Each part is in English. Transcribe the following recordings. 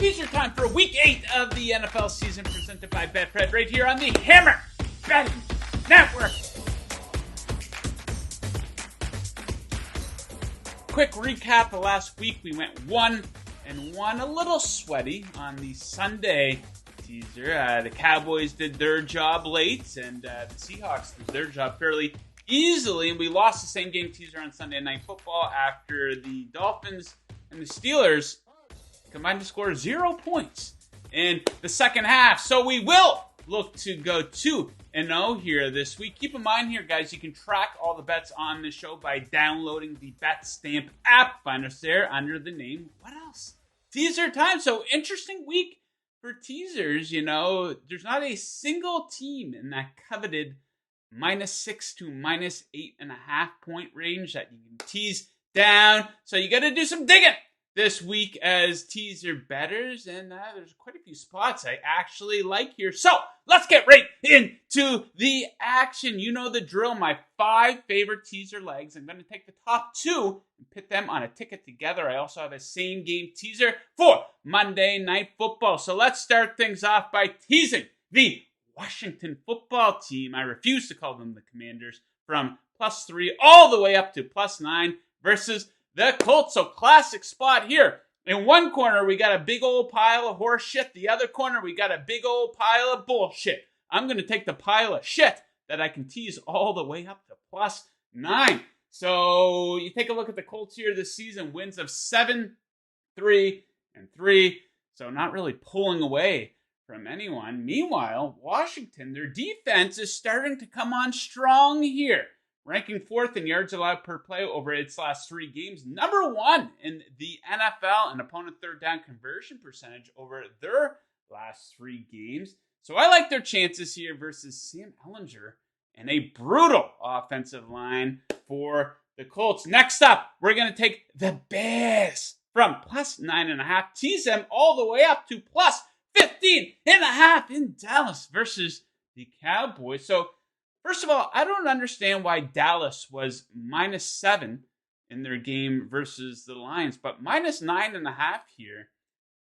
Teaser time for week 8 of the NFL season presented by Betfred right here on the Hammer Betting Network. Quick recap of last week. We went 1-1, a little sweaty on the Sunday teaser. The Cowboys did their job late, and the Seahawks did their job fairly easily. And we lost the same game teaser on Sunday Night Football after the Dolphins and the Steelers combined to score 0 points in the second half. So we will look to go 2-0 here this week. Keep in mind here, guys, you can track all the bets on the show by downloading the Bet Stamp app. Find us there under the name, what else? Teaser time. So interesting week for teasers. You know, there's not a single team in that coveted -6 to -8.5 point range that you can tease down. So you got to do some digging this week as teaser bettors, and there's quite a few spots I actually like here. So let's get right into the action. You know the drill. My 5 favorite teaser legs. I'm going to take the top 2 and pit them on a ticket together. I also have a same game teaser for Monday Night Football. So let's start things off by teasing the Washington football team. I refuse to call them the Commanders, from +3 all the way up to +9 versus the Colts. So classic spot here. In one corner, we got a big old pile of horse shit. The other corner, we got a big old pile of bullshit. I'm going to take the pile of shit that I can tease all the way up to +9. So you take a look at the Colts here this season. Wins of 7, 3, and 3. So not really pulling away from anyone. Meanwhile, Washington, their defense is starting to come on strong here. Ranking 4th in yards allowed per play over its last 3 games. Number 1 in the NFL in opponent third down conversion percentage over their last 3 games. So I like their chances here versus Sam Ehlinger and a brutal offensive line for the Colts. Next up, we're going to take the Bears from +9.5. Tease them all the way up to +15.5 in Dallas versus the Cowboys. So first of all, I don't understand why Dallas was -7 in their game versus the Lions, but -9.5 here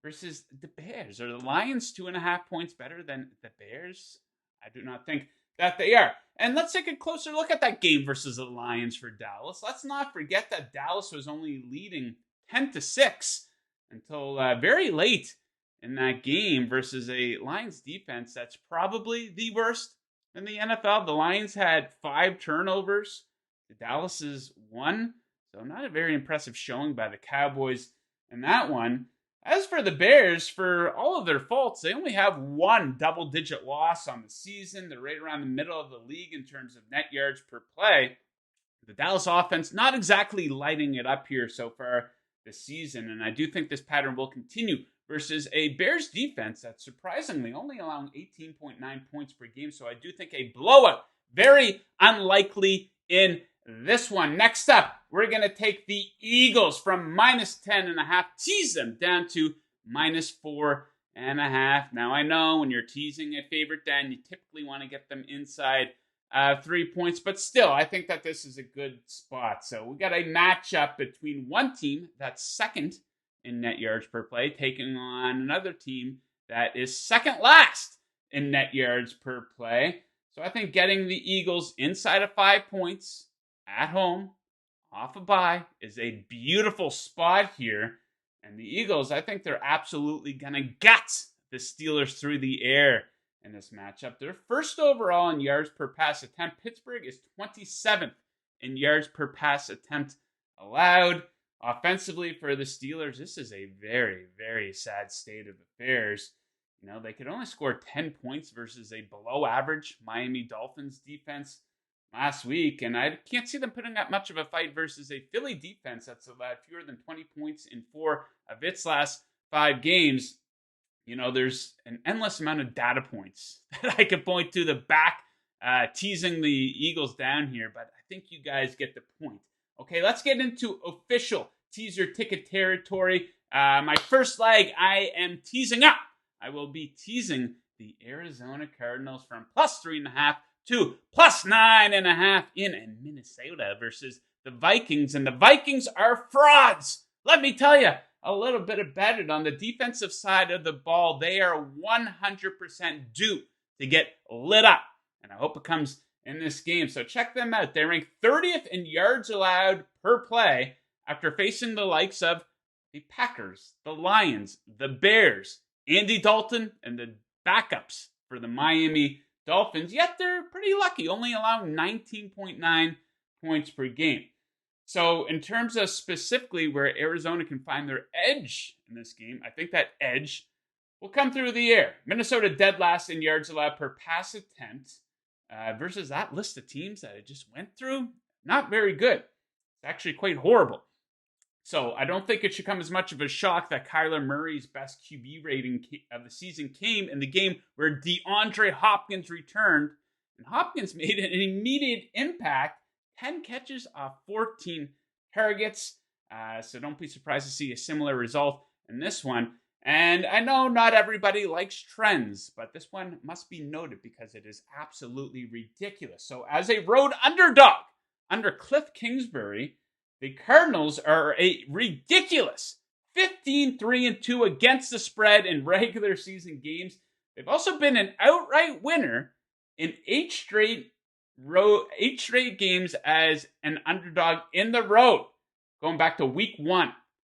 versus the Bears. Are the Lions 2.5 points better than the Bears? I do not think that they are. And let's take a closer look at that game versus the Lions for Dallas. Let's not forget that Dallas was only leading 10-6 until very late in that game versus a Lions defense that's probably the worst in the NFL. The Lions had 5 turnovers. The Dallas's 1. So not a very impressive showing by the Cowboys in that one. As for the Bears, for all of their faults, they only have 1 double-digit loss on the season. They're right around the middle of the league in terms of net yards per play. The Dallas offense not exactly lighting it up here so far this season, and I do think this pattern will continue versus a Bears defense that's surprisingly only allowing 18.9 points per game. So I do think a blowout, very unlikely in this one. Next up, we're going to take the Eagles from -10.5, tease them down to -4.5. Now I know when you're teasing a favorite down, you typically want to get them inside 3 points, but still, I think that this is a good spot. So we got a matchup between one team that's second in net yards per play, taking on another team that is second last in net yards per play. So I think getting the Eagles inside of 5 points at home, off a bye, is a beautiful spot here. And the Eagles, I think they're absolutely going to gut the Steelers through the air in this matchup. They're first overall in yards per pass attempt. Pittsburgh is 27th in yards per pass attempt allowed. Offensively for the Steelers, this is a very, very sad state of affairs. You know, they could only score 10 points versus a below average Miami Dolphins defense last week, and I can't see them putting up much of a fight versus a Philly defense that's allowed fewer than 20 points in 4 of its last 5 games. You know, there's an endless amount of data points that I could point to the back teasing the Eagles down here, but I think you guys get the point. Okay, let's get into official teaser ticket territory. My first leg, I am teasing up. I will be teasing the Arizona Cardinals from +3.5 to +9.5 in Minnesota versus the Vikings. And the Vikings are frauds. Let me tell you, a little bit about it. On the defensive side of the ball, they are 100% due to get lit up. And I hope it comes in this game. So check them out. They rank 30th in yards allowed per play after facing the likes of the Packers, the Lions, the Bears, Andy Dalton, and the backups for the Miami Dolphins. Yet they're pretty lucky, only allowing 19.9 points per game. So in terms of specifically where Arizona can find their edge in this game, I think that edge will come through the air. Minnesota dead last in yards allowed per pass attempt versus that list of teams that I just went through. Not very good. It's actually quite horrible. So I don't think it should come as much of a shock that Kyler Murray's best QB rating of the season came in the game where DeAndre Hopkins returned. And Hopkins made an immediate impact. 10 catches off 14 targets. So don't be surprised to see a similar result in this one. And I know not everybody likes trends, but this one must be noted because it is absolutely ridiculous. So as a road underdog under Cliff Kingsbury, the Cardinals are a ridiculous 15-3-2 against the spread in regular season games. They've also been an outright winner in 8 straight games as an underdog in the road, going back to week 1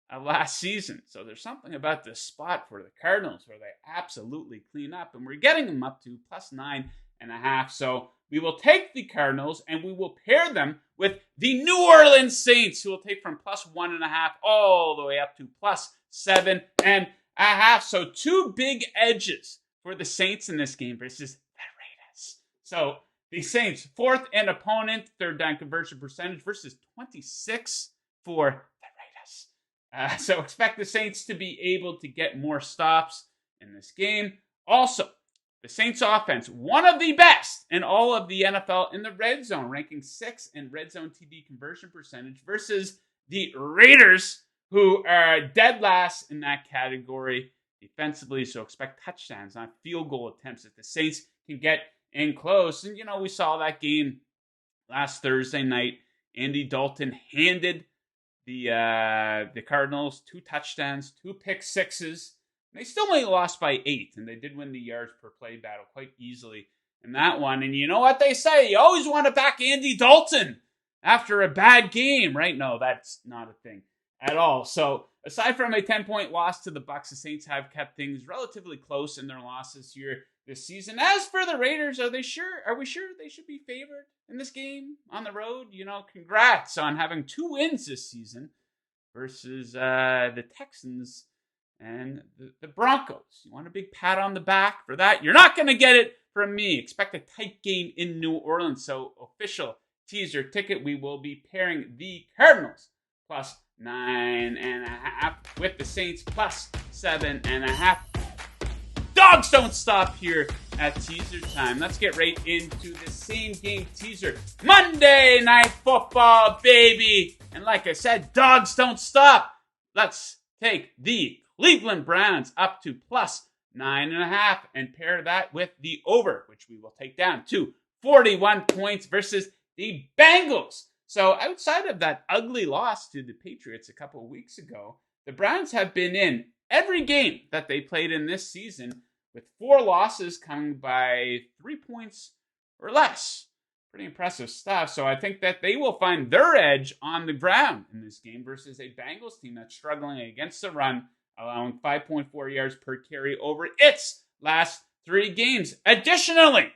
of last season. So there's something about this spot for the Cardinals where they absolutely clean up, and we're getting them up to plus 9.5. So we will take the Cardinals and we will pair them with the New Orleans Saints, who will take from plus 1.5 all the way up to plus 7.5. So 2 big edges for the Saints in this game versus the Raiders. So the Saints, 4th in opponent, third down conversion percentage versus 26 for the Raiders. So expect the Saints to be able to get more stops in this game. Also, the Saints offense, one of the best in all of the NFL in the red zone, ranking 6th in red zone TD conversion percentage versus the Raiders, who are dead last in that category defensively. So expect touchdowns, not field goal attempts, if the Saints can get in close. And, we saw that game last Thursday night. Andy Dalton handed the Cardinals 2 touchdowns, 2 pick sixes. They still only lost by 8, and they did win the yards per play battle quite easily in that one. And you know what they say? You always want to back Andy Dalton after a bad game, right? No, that's not a thing at all. So aside from a 10-point loss to the Bucs, the Saints have kept things relatively close in their losses here this season. As for the Raiders, are we sure they should be favored in this game on the road? Congrats on having 2 wins this season versus the Texans and the Broncos. You want a big pat on the back for that? You're not going to get it from me. Expect a tight game in New Orleans. So official teaser ticket, we will be pairing the Cardinals plus 9.5 with the Saints plus 7.5. Dogs don't stop here at teaser time. Let's get right into the same game teaser. Monday Night Football, baby. And like I said, dogs don't stop. Let's take the Cleveland Browns up to plus 9.5 and pair that with the over, which we will take down to 41 points versus the Bengals. So outside of that ugly loss to the Patriots a couple of weeks ago, the Browns have been in every game that they played in this season with 4 losses coming by 3 points or less. Pretty impressive stuff. So I think that they will find their edge on the ground in this game versus a Bengals team that's struggling against the run, allowing 5.4 yards per carry over its last 3 games. Additionally,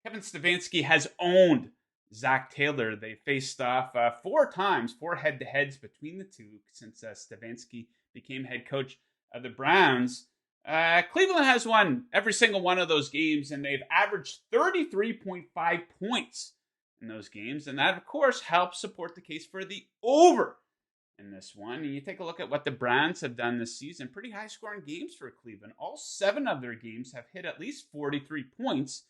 Kevin Stefanski has owned Zach Taylor. They faced off 4 times, 4 head-to-heads between the two since Stefanski became head coach of the Browns. Cleveland has won every single one of those games, and they've averaged 33.5 points in those games. And that, of course, helps support the case for the over in this one. And you take a look at what the Browns have done this season. Pretty high-scoring games for Cleveland. All 7 of their games have hit at least 43 points.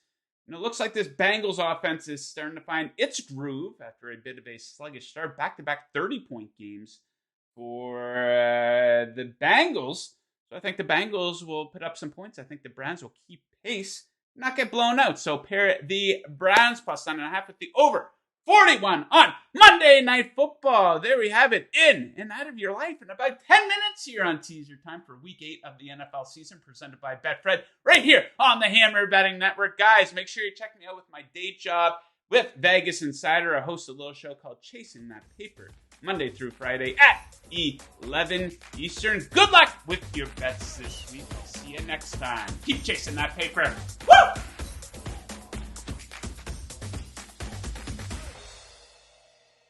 And it looks like this Bengals offense is starting to find its groove after a bit of a sluggish start. Back-to-back 30-point games for the Bengals. So I think the Bengals will put up some points. I think the Browns will keep pace, not get blown out. So pair the Browns plus 9.5 with the over 41 on Monday Night Football. There we have it, in and out of your life in about 10 minutes here on Teaser Time for Week 8 of the NFL season, presented by Betfred, right here on the Hammer Betting Network. Guys, make sure you check me out with my day job with Vegas Insider. I host a little show called Chasing That Paper, Monday through Friday at 11 Eastern. Good luck with your bets this week. See you next time. Keep chasing that paper. Woo!